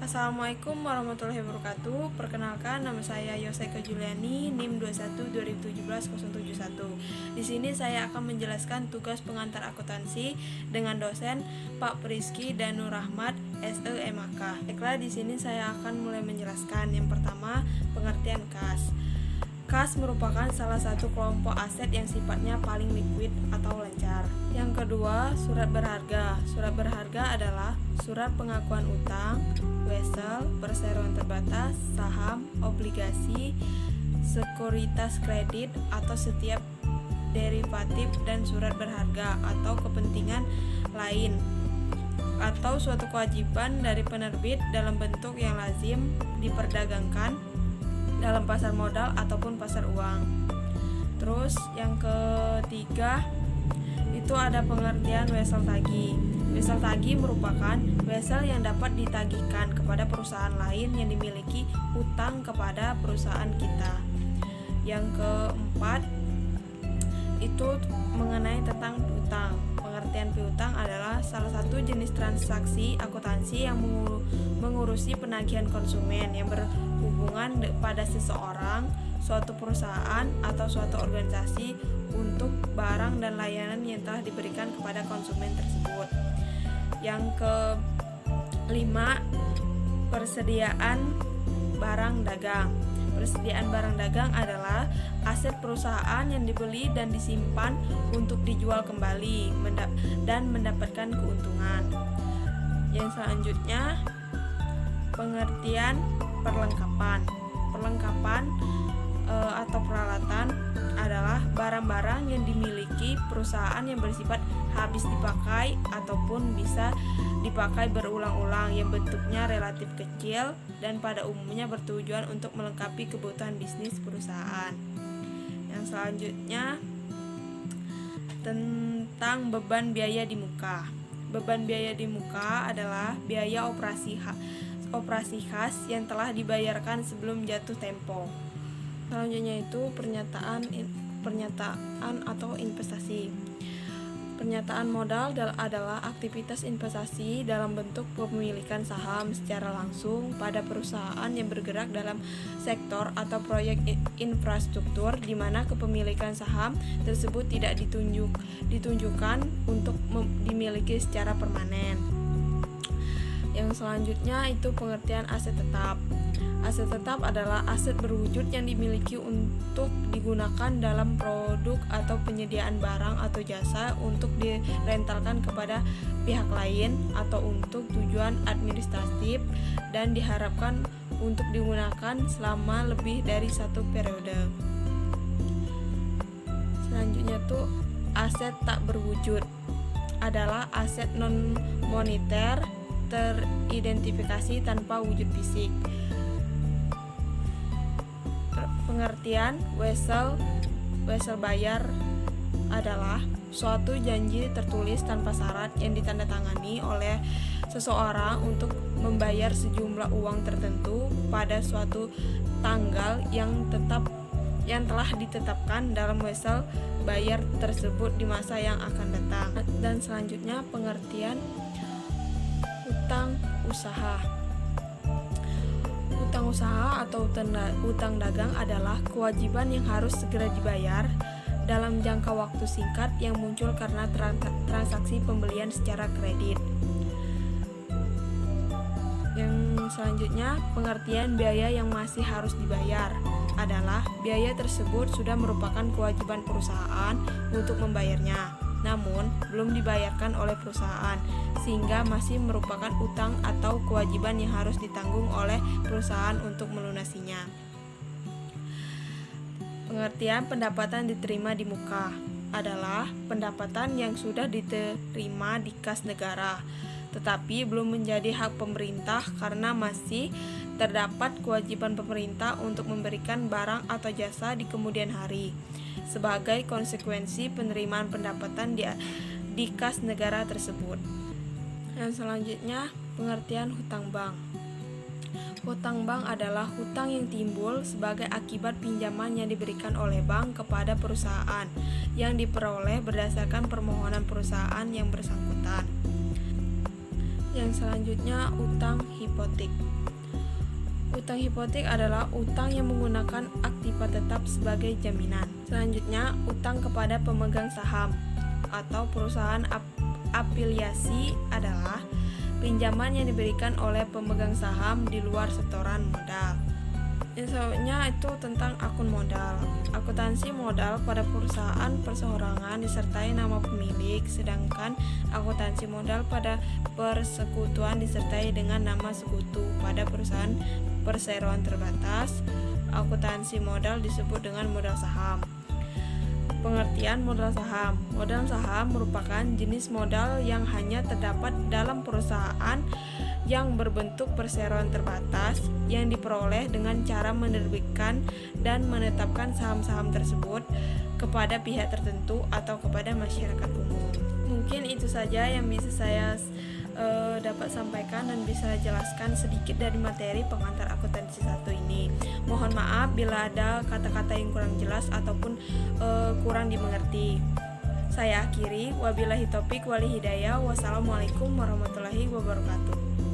Assalamualaikum warahmatullahi wabarakatuh. Perkenalkan, nama saya Yoseka Juliani, NIM 21 2017 071. Di sini saya akan menjelaskan tugas pengantar akuntansi dengan dosen Pak Priski dan Nur Rahmat SE MAK. Baiklah, di sini saya akan mulai menjelaskan. Yang pertama, pengertian kas. Kas merupakan salah satu kelompok aset yang sifatnya paling liquid atau lancar. Yang kedua, surat berharga. Surat berharga adalah surat pengakuan utang, wesel, perseroan terbatas, saham, obligasi, sekuritas kredit, atau setiap derivatif dan surat berharga atau kepentingan lain, atau suatu kewajiban dari penerbit dalam bentuk yang lazim diperdagangkan dalam pasar modal ataupun pasar uang. Terus yang ketiga itu ada pengertian wesel tagih. Wesel tagih merupakan wesel yang dapat ditagihkan kepada perusahaan lain yang dimiliki utang kepada perusahaan kita. Yang keempat itu mengenai tentang piutang. Pengertian piutang adalah salah satu jenis transaksi akuntansi yang mengurusi penagihan konsumen yang berhubungan pada seseorang, suatu perusahaan, atau suatu organisasi untuk barang dan layanan yang telah diberikan kepada konsumen tersebut. Yang kelima, persediaan barang dagang. Persediaan barang dagang adalah aset perusahaan yang dibeli dan disimpan untuk dijual kembali dan mendapatkan keuntungan. Yang selanjutnya, pengertian perlengkapan. Perlengkapan atau peralatan adalah barang-barang yang dimiliki perusahaan yang bersifat habis dipakai ataupun bisa dipakai berulang-ulang, yang bentuknya relatif kecil dan pada umumnya bertujuan untuk melengkapi kebutuhan bisnis perusahaan. Yang selanjutnya tentang beban biaya di muka. Beban biaya di muka adalah biaya operasi khas yang telah dibayarkan sebelum jatuh tempo. Selanjutnya itu pernyataan atau investasi. Pernyataan modal adalah aktivitas investasi dalam bentuk kepemilikan saham secara langsung pada perusahaan yang bergerak dalam sektor atau proyek infrastruktur di mana kepemilikan saham tersebut tidak ditunjukkan untuk dimiliki secara permanen. Yang selanjutnya itu pengertian aset tetap. Aset tetap adalah aset berwujud yang dimiliki untuk digunakan dalam produk atau penyediaan barang atau jasa untuk direntalkan kepada pihak lain atau untuk tujuan administratif dan diharapkan untuk digunakan selama lebih dari satu periode. Selanjutnya tuh aset tak berwujud adalah aset non-moneter teridentifikasi tanpa wujud fisik. Pengertian wesel bayar adalah suatu janji tertulis tanpa syarat yang ditandatangani oleh seseorang untuk membayar sejumlah uang tertentu pada suatu tanggal yang telah ditetapkan dalam wesel bayar tersebut di masa yang akan datang. Dan selanjutnya pengertian utang usaha. Utang usaha atau utang dagang adalah kewajiban yang harus segera dibayar dalam jangka waktu singkat yang muncul karena transaksi pembelian secara kredit. Yang selanjutnya, pengertian biaya yang masih harus dibayar adalah biaya tersebut sudah merupakan kewajiban perusahaan untuk membayarnya, namun belum dibayarkan oleh perusahaan, sehingga masih merupakan utang atau kewajiban yang harus ditanggung oleh perusahaan untuk melunasinya. Pengertian pendapatan diterima di muka adalah pendapatan yang sudah diterima di kas negara, tetapi belum menjadi hak pemerintah karena masih terdapat kewajiban pemerintah untuk memberikan barang atau jasa di kemudian hari sebagai konsekuensi penerimaan pendapatan di kas negara tersebut. Yang selanjutnya, pengertian hutang bank. Hutang bank adalah hutang yang timbul sebagai akibat pinjaman yang diberikan oleh bank kepada perusahaan yang diperoleh berdasarkan permohonan perusahaan yang bersangkutan. Yang selanjutnya, utang hipotek. Utang hipotek adalah utang yang menggunakan aktiva tetap sebagai jaminan. Selanjutnya, utang kepada pemegang saham atau perusahaan afiliasi adalah pinjaman yang diberikan oleh pemegang saham di luar setoran modal. Selanjutnya itu tentang akun modal. Akuntansi modal pada perusahaan perseorangan disertai nama pemilik, sedangkan akuntansi modal pada persekutuan disertai dengan nama sekutu. Pada perusahaan perseroan terbatas, akuntansi modal disebut dengan modal saham. Pengertian modal saham. Modal saham merupakan jenis modal yang hanya terdapat dalam perusahaan yang berbentuk perseroan terbatas yang diperoleh dengan cara menerbitkan dan menetapkan saham-saham tersebut kepada pihak tertentu atau kepada masyarakat umum. Mungkin itu saja yang bisa saya dapat sampaikan dan bisa jelaskan sedikit dari materi pengantar akuntansi 1 ini. Mohon maaf bila ada kata-kata yang kurang jelas ataupun kurang dimengerti. Saya akhiri, wabillahi taufik wal hidayah. Wassalamualaikum warahmatullahi wabarakatuh.